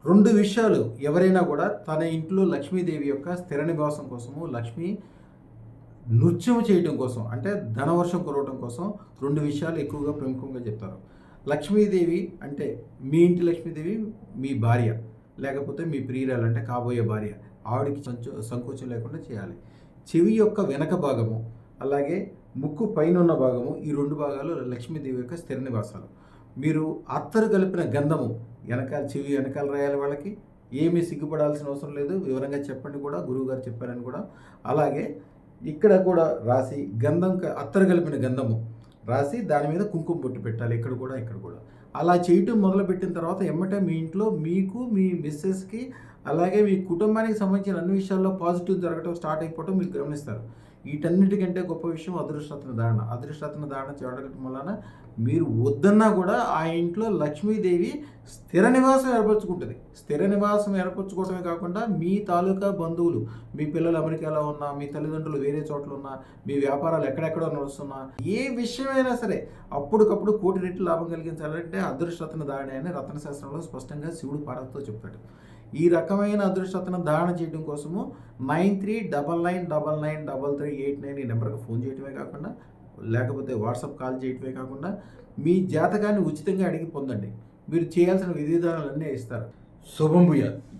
2 విషయాలు ఎవరైనా కూడా తన ఇంట్లో లక్ష్మీదేవి యొక్క స్థిర నివాసం కోసము, లక్ష్మి నృత్యం చేయడం కోసం అంటే ధనవర్షం కురవడం కోసం 2 విషయాలు ఎక్కువగా ప్రముఖంగా చెప్తారు. లక్ష్మీదేవి అంటే మీ ఇంటి లక్ష్మీదేవి మీ భార్య, లేకపోతే మీ ప్రియురాలు అంటే కాబోయే భార్య. ఆవిడకి సంకోచం లేకుండా చేయాలి. చెవి యొక్క వెనక భాగము, అలాగే ముక్కు పైనున్న భాగము, ఈ 2 భాగాలు లక్ష్మీదేవి యొక్క స్థిర నివాసాలు. మీరు అత్తరు కలిపిన గంధము వెనకాల చెవి వెనకాల రాయాలి. వాళ్ళకి ఏమీ సిగ్గుపడాల్సిన అవసరం లేదు. వివరంగా చెప్పండి కూడా, గురువుగారు చెప్పారని కూడా. అలాగే ఇక్కడ కూడా రాసి గంధం అత్తరు కలిపిన గంధము రాసి దాని మీద కుంకుమ బొట్టు పెట్టాలి. ఇక్కడ కూడా ఇక్కడ కూడా. అలా చేయటం మొదలుపెట్టిన తర్వాత ఎమ్మటే మీ ఇంట్లో మీకు, మీ మిస్సెస్కి, అలాగే మీ కుటుంబానికి సంబంధించిన అన్ని విషయాల్లో పాజిటివ్ జరగడం స్టార్ట్ అయిపోవటం మీరు గమనిస్తారు. వీటన్నిటికంటే గొప్ప విషయం అదృష్టరత్న ధారణ. అదృష్టరత్న ధారణ చేయడం వలన మీరు వద్దన్నా కూడా ఆ ఇంట్లో లక్ష్మీదేవి స్థిర నివాసం ఏర్పరచుకుంటుంది. స్థిర నివాసం ఏర్పరచుకోవడమే కాకుండా మీ తాలూకా బంధువులు, మీ పిల్లలు అమెరికాలో ఉన్నా, మీ తల్లిదండ్రులు వేరే చోట్ల ఉన్నా, మీ వ్యాపారాలు ఎక్కడెక్కడో నడుస్తున్నా, ఏ విషయమైనా సరే అప్పటికప్పుడు 1,00,00,000 రెట్లు లాభం కలిగించాలంటే అదృష్టరత్న ధారణ అని రత్నశాస్త్రంలో స్పష్టంగా శివుడు పార్వతితో చెప్తాడు. ఈ రకమైన అదృష్టరత్న ధారణ చేయడం కోసము 9399993389 ఈ నెంబర్కి ఫోన్ చేయటమే కాకుండా, లేకపోతే వాట్సాప్ కాల్ చేయటమే కాకుండా మీ జాతకాన్ని ఉచితంగా అడిగి పొందండి. మీరు చేయాల్సిన విధి విధానాలన్నీ ఇస్తారు. శుభం భూయాత్.